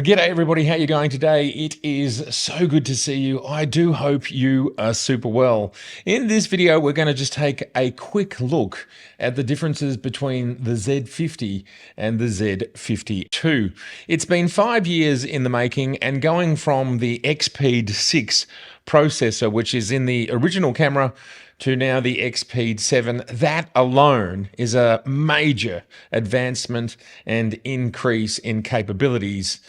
G'day everybody, how you going today? It is so good to see you. I do hope you are super well. In this video, we're going to just take a quick look at the differences between the Z50 and the Z50II. It's been 5 years in the making, and going from the XP6 processor, which is in the original camera, to now the XP7, that alone is a major advancement and increase in capabilities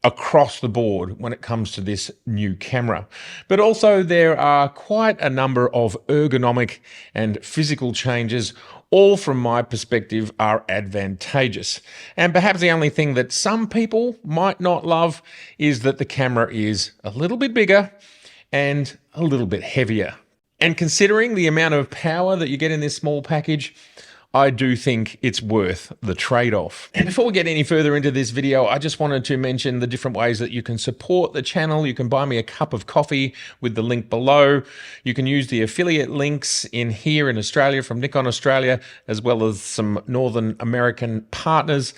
across the board when it comes to this new camera. But also there are quite a number of ergonomic and physical changes, all from my perspective are advantageous. And perhaps the only thing that some people might not love is that the camera is a little bit bigger and a little bit heavier. And considering the amount of power that you get in this small package, I do think it's worth the trade-off. And before we get any further into this video, I just wanted to mention the different ways that you can support the channel. You can buy me a cup of coffee with the link below. You can use the affiliate links in here in Australia from Nikon Australia, as well as some Northern American partners.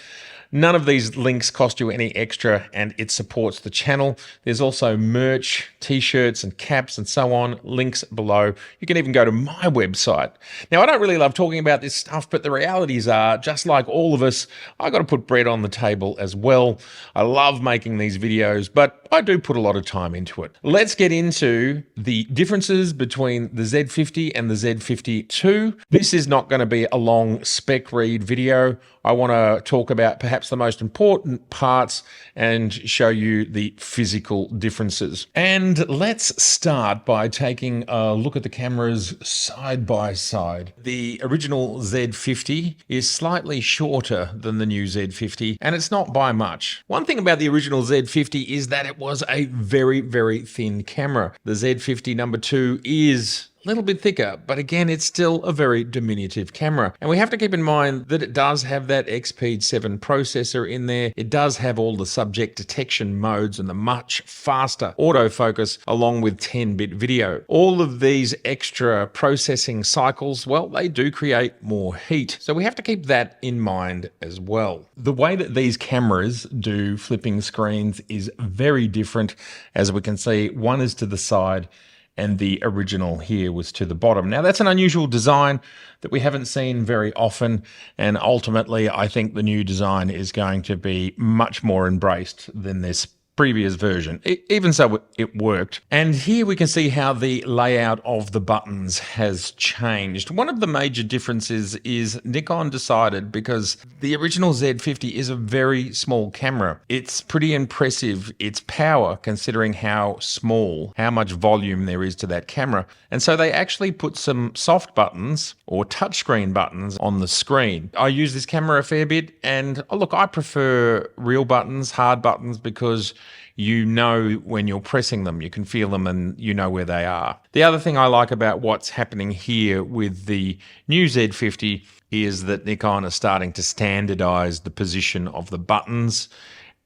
None of these links cost you any extra, and it supports the channel. There's also merch, t-shirts and caps and so on, links below. You can even go to my website. Now, I don't really love talking about this stuff, but the realities are, just like all of us, I got to put bread on the table as well. I love making these videos, but I do put a lot of time into it. Let's get into the differences between the Z50 and the Z50II. This is not going to be a long spec read video. I want to talk about perhaps the most important parts and show you the physical differences. And let's start by taking a look at the cameras side by side. The original Z50 is slightly shorter than the new Z50, and it's not by much. One thing about the original Z50 is that it was a very, very thin camera. The Z50 number 2 is a little bit thicker, but again, it's still a very diminutive camera. And we have to keep in mind that it does have that XP7 processor in there. It does have all the subject detection modes and the much faster autofocus along with 10-bit video. All of these extra processing cycles, well, they do create more heat. So we have to keep that in mind as well. The way that these cameras do flipping screens is very different. As we can see, one is to the side, and the original here was to the bottom. Now, that's an unusual design that we haven't seen very often, and ultimately I think the new design is going to be much more embraced than this previous version. Even so, it worked. And here we can see how the layout of the buttons has changed. One of the major differences is Nikon decided, because the original Z50 is a very small camera, it's pretty impressive, its power, considering how small, how much volume there is to that camera. And so they actually put some soft buttons or touchscreen buttons on the screen. I use this camera a fair bit, and look, I prefer real buttons, hard buttons, because you know when you're pressing them, you can feel them and you know where they are. The other thing I like about what's happening here with the new Z50 is that Nikon is starting to standardize the position of the buttons.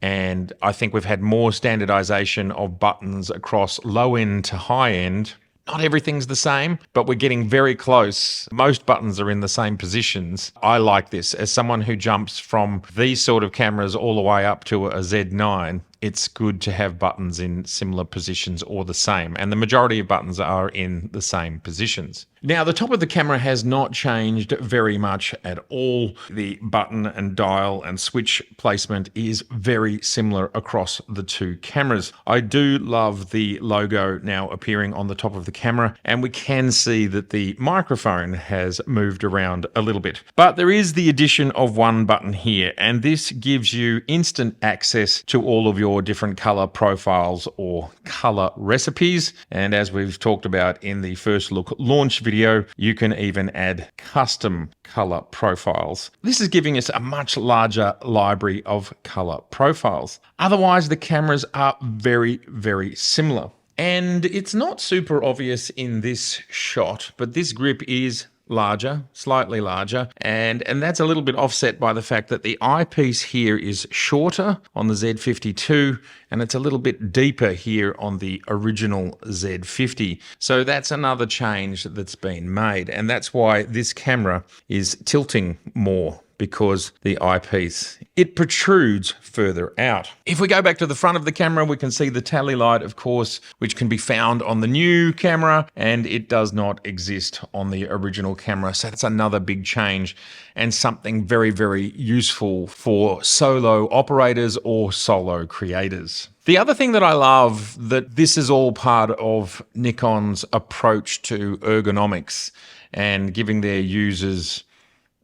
And I think we've had more standardization of buttons across low end to high end. Not everything's the same, but we're getting very close. Most buttons are in the same positions. I like this. As someone who jumps from these sort of cameras all the way up to a Z9, it's good to have buttons in similar positions or the same. And the majority of buttons are in the same positions. Now, the top of the camera has not changed very much at all. The button and dial and switch placement is very similar across the two cameras. I do love the logo now appearing on the top of the camera, and we can see that the microphone has moved around a little bit. But there is the addition of one button here, and this gives you instant access to all of your different color profiles or color recipes. And as we've talked about in the first look launch video, you can even add custom color profiles. This is giving us a much larger library of color profiles. Otherwise, the cameras are very, very similar. And it's not super obvious in this shot, but this grip is larger, slightly larger, and that's a little bit offset by the fact that the eyepiece here is shorter on the Z52 and it's a little bit deeper here on the original Z50. So that's another change that's been made, and that's why this camera is tilting more because the eyepiece, it protrudes further out. If we go back to the front of the camera, we can see the tally light, of course, which can be found on the new camera, and it does not exist on the original camera. So that's another big change and something very, very useful for solo operators or solo creators. The other thing that I love, that this is all part of Nikon's approach to ergonomics and giving their users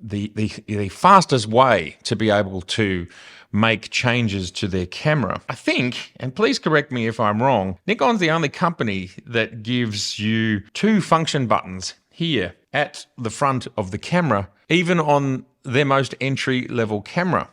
the fastest way to be able to make changes to their camera. I think, and please correct me if I'm wrong, Nikon's the only company that gives you two function buttons here at the front of the camera, even on their most entry-level camera.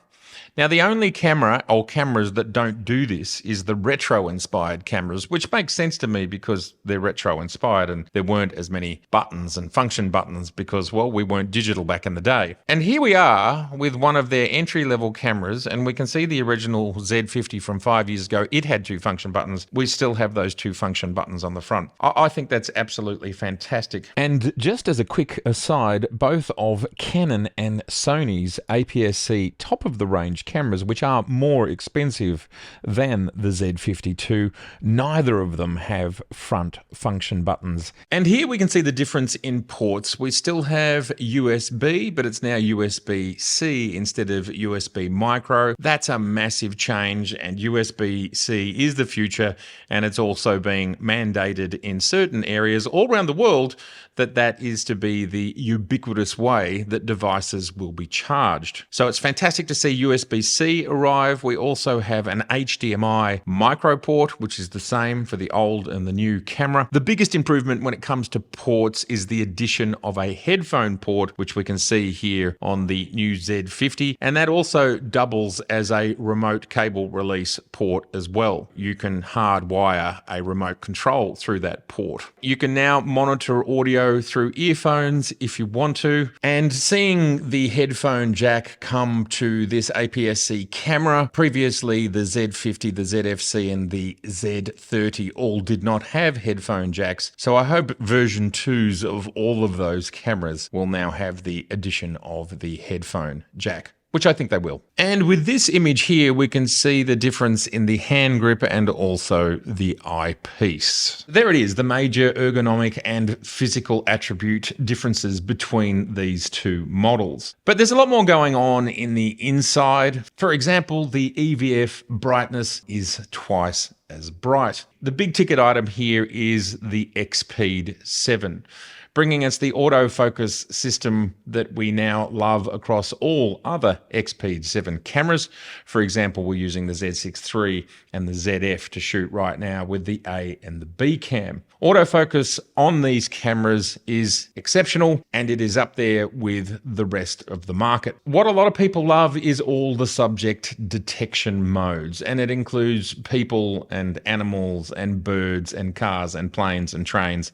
Now, the only camera or cameras that don't do this is the retro-inspired cameras, which makes sense to me because they're retro-inspired and there weren't as many buttons and function buttons because, well, we weren't digital back in the day. And here we are with one of their entry-level cameras, and we can see the original Z50 from 5 years ago. It had two function buttons. We still have those two function buttons on the front. I think that's absolutely fantastic. And just as a quick aside, both of Canon and Sony's APS-C top-of-the-range cameras, which are more expensive than the Z50II, neither of them have front function buttons. And here we can see the difference in ports. We still have USB, but it's now USB-C instead of USB micro. That's a massive change, and USB-C is the future, and it's also being mandated in certain areas all around the world that is to be the ubiquitous way that devices will be charged. So it's fantastic to see USB-C arrive. We also have an HDMI micro port, which is the same for the old and the new camera. The biggest improvement when it comes to ports is the addition of a headphone port, which we can see here on the new Z50. And that also doubles as a remote cable release port as well. You can hardwire a remote control through that port. You can now monitor audio through earphones if you want to. And seeing the headphone jack come to this APS-C camera, previously the Z50, the ZFC and the Z30 all did not have headphone jacks. So I hope version 2s of all of those cameras will now have the addition of the headphone jack, which I think they will. And with this image here, we can see the difference in the hand grip and also the eyepiece. There it is, the major ergonomic and physical attribute differences between these two models. But there's a lot more going on in the inside. For example, the EVF brightness is twice as bright. The big ticket item here is the XPEED 7. Bringing us the autofocus system that we now love across all other XPEED 7 cameras. For example, we're using the Z6 III and the ZF to shoot right now with the A and the B cam. Autofocus on these cameras is exceptional, and it is up there with the rest of the market. What a lot of people love is all the subject detection modes, and it includes people and animals and birds and cars and planes and trains.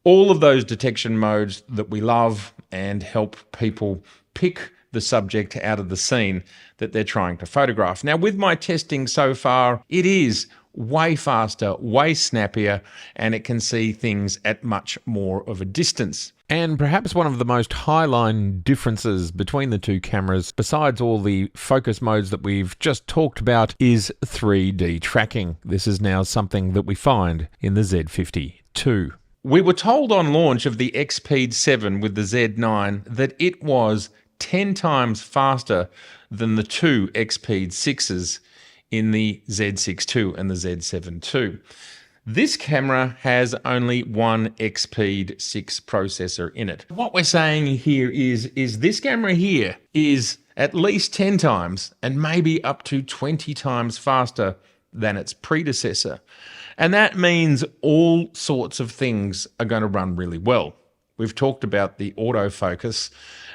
All of those detection modes that we love and help people pick the subject out of the scene that they're trying to photograph. Now, with my testing so far, it is way faster, way snappier, and it can see things at much more of a distance. And perhaps one of the most highline differences between the two cameras, besides all the focus modes that we've just talked about, is 3D tracking. This is now something that we find in the Z50II. We were told on launch of the XPEED 7 with the Z9 that it was 10 times faster than the two XPEED 6s in the Z6II and the Z7II. This camera has only one XPEED 6 processor in it. What we're saying here is this camera here is at least 10 times and maybe up to 20 times faster than its predecessor. And that means all sorts of things are going to run really well. We've talked about the autofocus,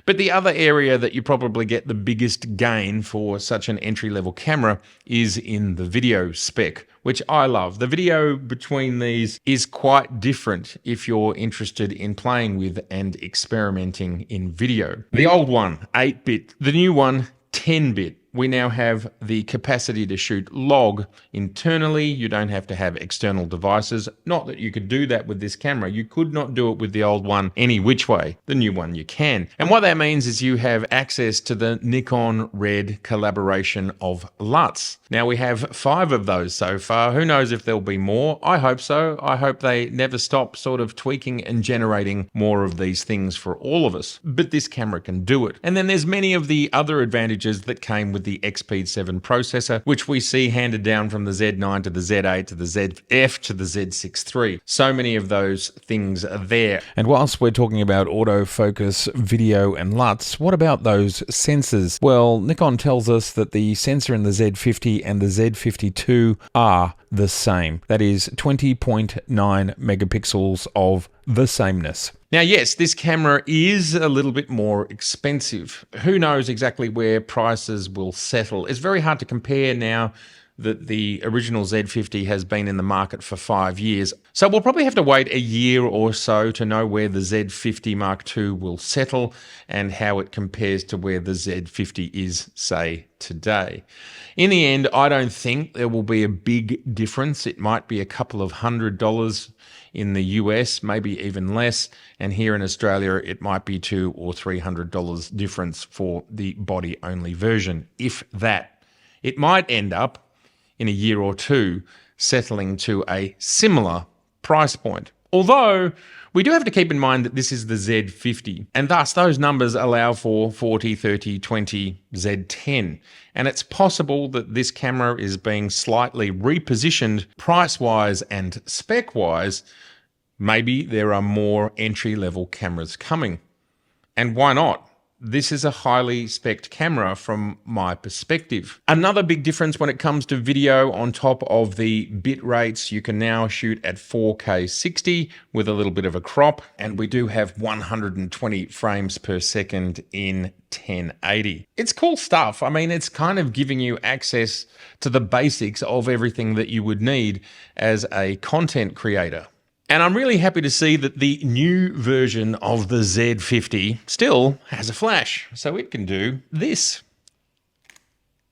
but the other area that you probably get the biggest gain for such an entry-level camera is in the video spec, which I love. The video between these is quite different if you're interested in playing with and experimenting in video. The old one, 8-bit, the new one, 10-bit. we now have the capacity to shoot log internally. You don't have to have external devices. Not that you could do that with this camera. You could not do it with the old one any which way. The new one you can. And what that means is you have access to the Nikon Red collaboration of LUTs. Now we have 5 of those so far. Who knows if there'll be more? I hope so. I hope they never stop sort of tweaking and generating more of these things for all of us. But this camera can do it. And then there's many of the other advantages that came with the XP7 processor, which we see handed down from the Z9 to the Z8 to the ZF to the Z6 III. So many of those things are there. And whilst we're talking about autofocus, video and LUTs, what about those sensors? Well, Nikon tells us that the sensor in the Z50 and the Z50II are the same. That is 20.9 megapixels of the sameness. Now, yes, this camera is a little bit more expensive. Who knows exactly where prices will settle? It's very hard to compare now that the original Z50 has been in the market for 5 years. So we'll probably have to wait a year or so to know where the Z50 Mark II will settle and how it compares to where the Z50 is, say, today. In the end, I don't think there will be a big difference. It might be a couple of $100 in the US, maybe even less. And here in Australia, it might be $200 or $300 difference for the body-only version, if that. It might end up in a year or two settling to a similar price point. Although we do have to keep in mind that this is the Z50, and thus those numbers allow for 40, 30, 20, Z10. And it's possible that this camera is being slightly repositioned price-wise and spec-wise. Maybe there are more entry-level cameras coming. And why not? This is a highly spec'd camera from my perspective. Another big difference when it comes to video, on top of the bit rates, you can now shoot at 4K 60 with a little bit of a crop, and we do have 120 frames per second in 1080. It's cool stuff. I mean, it's kind of giving you access to the basics of everything that you would need as a content creator. And I'm really happy to see that the new version of the Z50 still has a flash, so it can do this.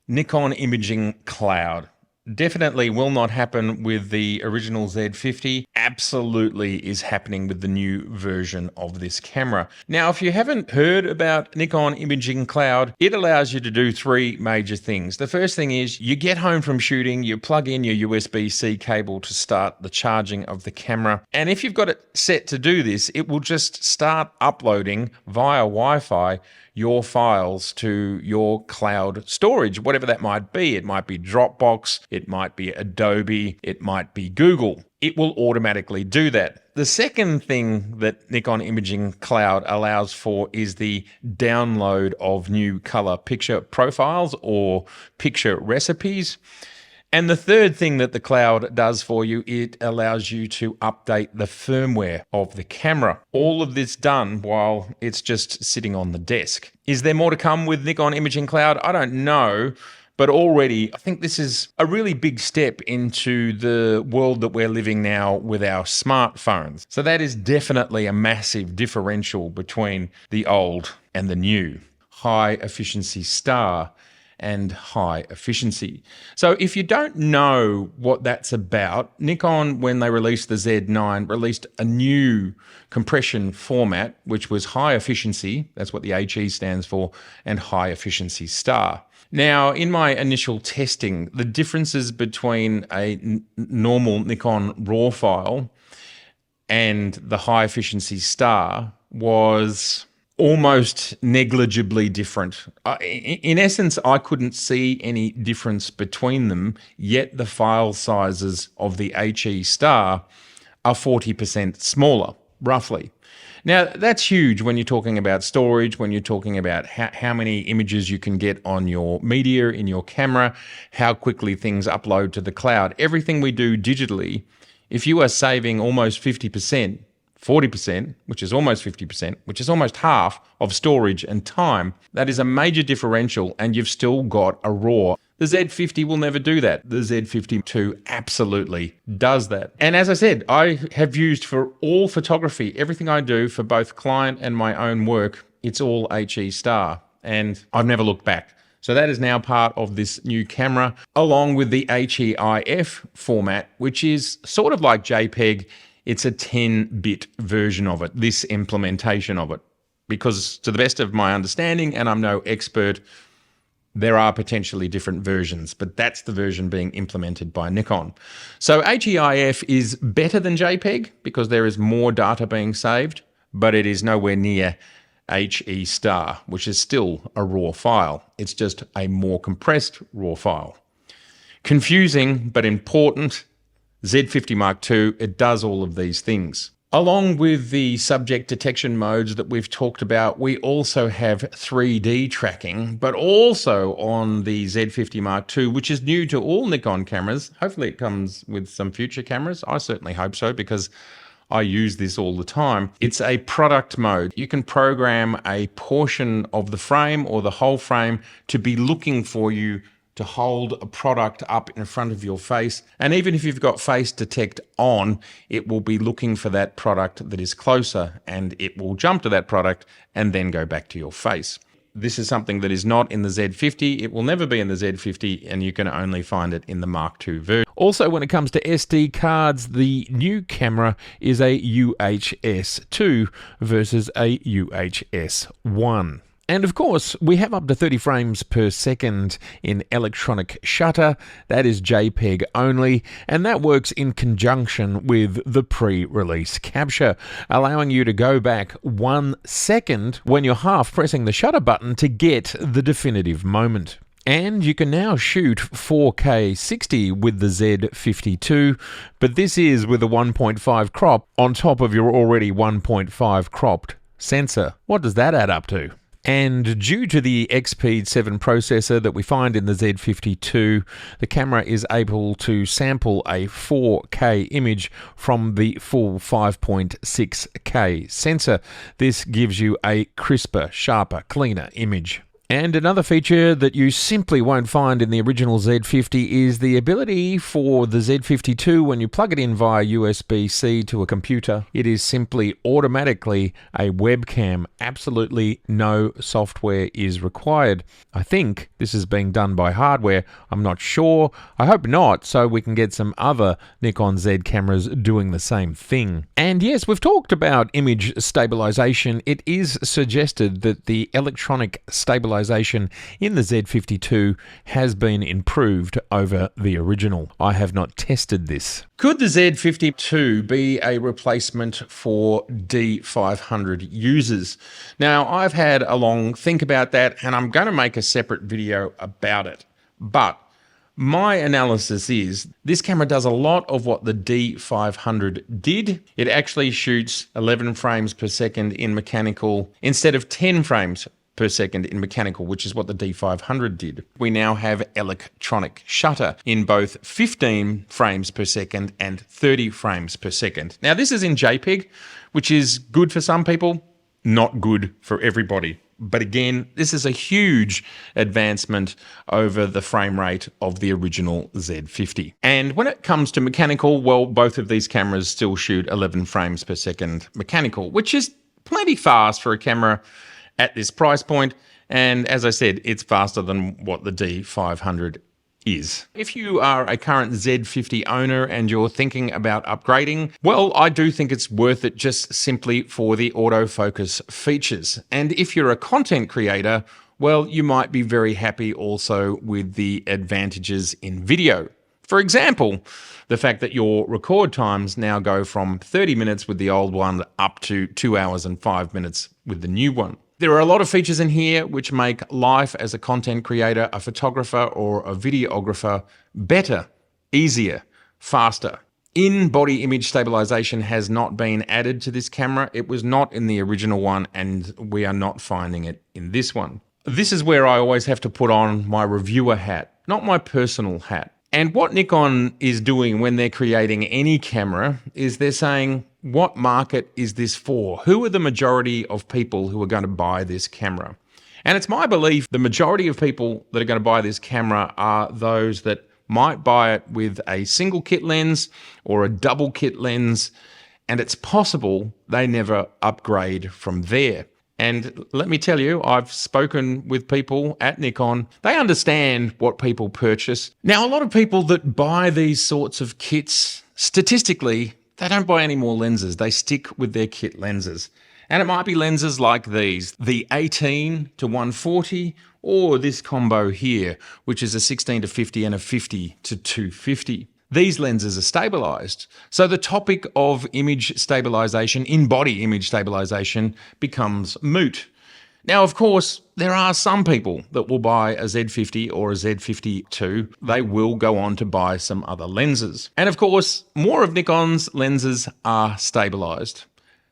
Nikon Imaging Cloud. Definitely will not happen with the original Z50. Absolutely is happening with the new version of this camera. Now, if you haven't heard about Nikon Imaging Cloud, it allows you to do 3 major things. The first thing is you get home from shooting, you plug in your USB-C cable to start the charging of the camera. And if you've got it set to do this, it will just start uploading via Wi-Fi your files to your cloud storage, whatever that might be. It might be Dropbox, it might be Adobe, it might be Google. It will automatically do that. The second thing that Nikon Imaging Cloud allows for is the download of new color picture profiles or picture recipes. And the third thing that the cloud does for you, it allows you to update the firmware of the camera. All of this done while it's just sitting on the desk. Is there more to come with Nikon Imaging Cloud? I don't know. But already, I think this is a really big step into the world that we're living now with our smartphones. So that is definitely a massive differential between the old and the new. High efficiency star and high efficiency. So if you don't know what that's about, Nikon, when they released the Z9, released a new compression format, which was high efficiency, that's what the HE stands for, and high efficiency star. Now, in my initial testing, the differences between a normal Nikon RAW file and the high efficiency star was almost negligibly different. In essence, I couldn't see any difference between them, yet the file sizes of the HE star are 40% smaller, roughly. Now, that's huge when you're talking about storage, when you're talking about how many images you can get on your media, in your camera, how quickly things upload to the cloud. Everything we do digitally, if you are saving almost 50%, 40%, which is almost 50%, which is almost half of storage and time, that is a major differential, and you've still got a RAW. The Z50 will never do that. The Z50II absolutely does that. And as I said, I have used for all photography, everything I do for both client and my own work, it's all HE star, and I've never looked back. So that is now part of this new camera, along with the HEIF format, which is sort of like JPEG. It's a 10-bit version of it, this implementation of it. Because to the best of my understanding, and I'm no expert, there are potentially different versions, but that's the version being implemented by Nikon. So HEIF is better than JPEG because there is more data being saved, but it is nowhere near HE star, which is still a raw file. It's just a more compressed raw file. Confusing, but important. Z50 Mark II, it does all of these things. Along with the subject detection modes that we've talked about, we also have 3D tracking, but also on the Z50 Mark II, which is new to all Nikon cameras. Hopefully it comes with some future cameras. I certainly hope so, because I use this all the time. It's a product mode. You can program a portion of the frame or the whole frame to be looking for you to hold a product up in front of your face. And even if you've got face detect on, it will be looking for that product that is closer, and it will jump to that product and then go back to your face. This is something that is not in the Z50. It will never be in the Z50, and you can only find it in the Mark II version. Also, when it comes to SD cards, the new camera is a UHS 2 versus a UHS 1. And of course, we have up to 30 frames per second in electronic shutter. That is JPEG only, and that works in conjunction with the pre-release capture, allowing you to go back 1 second when you're half pressing the shutter button to get the definitive moment. And you can now shoot 4K 60 with the Z50II, but this is with a 1.5 crop on top of your already 1.5 cropped sensor. What does that add up to? And due to the XP 7 processor that we find in the Z50II, the camera is able to sample a 4K image from the full 5.6K sensor. This gives you a crisper, sharper, cleaner image. And another feature that you simply won't find in the original Z50 is the ability for the Z52, when you plug it in via USB-C to a computer, it is simply automatically a webcam. Absolutely no software is required. I think this is being done by hardware. I'm not sure. I hope not, so we can get some other Nikon Z cameras doing the same thing. And yes, we've talked about image stabilization. It is suggested that the electronic stabilization in the Z52 has been improved over the original. I have not tested this. Could the Z50II be a replacement for D500 users? Now, I've had a long think about that, and I'm going to make a separate video about it. But my analysis is this camera does a lot of what the D500 did. It actually shoots 11 frames per second in mechanical instead of 10 frames per second in mechanical, which is what the D500 did. We now have electronic shutter in both 15 frames per second and 30 frames per second. Now, this is in JPEG, which is good for some people, not good for everybody. But again, this is a huge advancement over the frame rate of the original Z50. And when it comes to mechanical, well, both of these cameras still shoot 11 frames per second mechanical, which is plenty fast for a camera at this price point, and as I said, it's faster than what the D500 is. If you are a current Z50 owner and you're thinking about upgrading, well, I do think it's worth it just simply for the autofocus features. And if you're a content creator, well, you might be very happy also with the advantages in video. For example, the fact that your record times now go from 30 minutes with the old one up to 2 hours and 5 minutes with the new one. There are a lot of features in here which make life as a content creator, a photographer, or a videographer better, easier, faster. In-body image stabilization has not been added to this camera. It was not in the original one, and we are not finding it in this one. This is where I always have to put on my reviewer hat, not my personal hat. And what Nikon is doing when they're creating any camera is they're saying, what market is this for? Who are the majority of people who are going to buy this camera? And it's my belief the majority of people that are going to buy this camera are those that might buy it with a single kit lens or a double kit lens, and it's possible they never upgrade from there. And let me tell you, I've spoken with people at Nikon. They understand what people purchase. Now, a lot of people that buy these sorts of kits, statistically, they don't buy any more lenses. They stick with their kit lenses. And it might be lenses like these, the 18 to 140, or this combo here, which is a 16 to 50 and a 50 to 250. These lenses are stabilized. So the topic of image stabilization, in-body image stabilization, becomes moot. Now, of course, there are some people that will buy a Z50 or a Z50II. They will go on to buy some other lenses. And of course, more of Nikon's lenses are stabilized.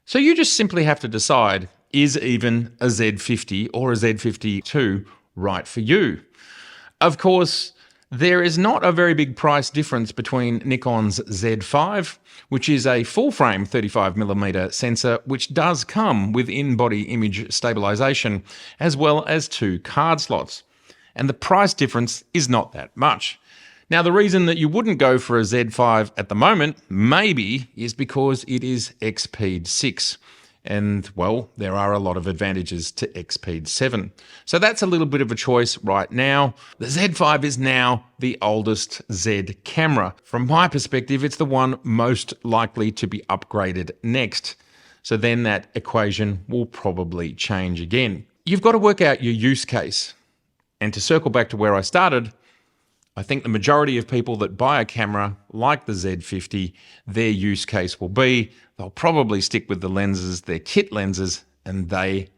So you just simply have to decide, is even a Z50 or a Z50II right for you? Of course, there is not a very big price difference between Nikon's Z5, which is a full-frame 35mm sensor, which does come with in-body image stabilization, as well as 2 card slots. And the price difference is not that much. Now, the reason that you wouldn't go for a Z5 at the moment, maybe, is because it is XPEED 6. And, well, there are a lot of advantages to XPEED 7. So that's a little bit of a choice right now. The Z5 is now the oldest Z camera. From my perspective, it's the one most likely to be upgraded next. So then that equation will probably change again. You've got to work out your use case. And to circle back to where I started, I think the majority of people that buy a camera like the Z50, their use case will be they'll probably stick with the lenses, their kit lenses, and they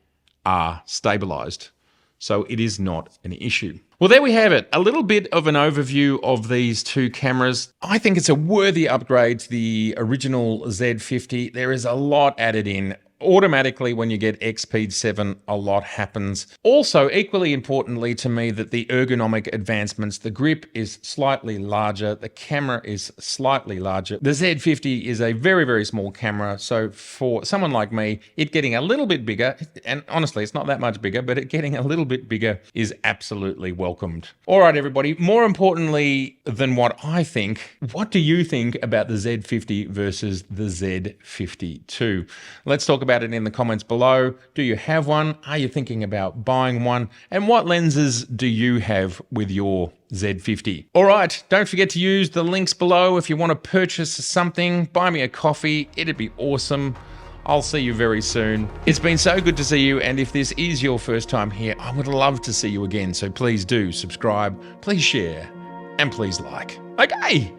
are stabilized. So it is not an issue. Well, there we have it. A little bit of an overview of these two cameras. I think it's a worthy upgrade to the original Z50. There is a lot added in. Automatically, when you get XPEED 7, a lot happens. Also, equally importantly to me, that the ergonomic advancements, the grip is slightly larger, the camera is slightly larger. The Z50 is a very, very small camera, so for someone like me, it getting a little bit bigger, and honestly, it's not that much bigger, but it getting a little bit bigger is absolutely welcomed. All right, everybody, more importantly than what I think, what do you think about the Z50 versus the Z52? Let's talk about it in the comments below. Do you have one? Are you thinking about buying one? And what lenses do you have with your Z50? All right, don't forget to use the links below if you want to purchase something. Buy me a coffee, it'd be awesome. I'll see you very soon. It's been so good to see you, and if this is your first time here, I would love to see you again, so please do subscribe, please share, and please like. Okay,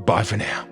bye for now.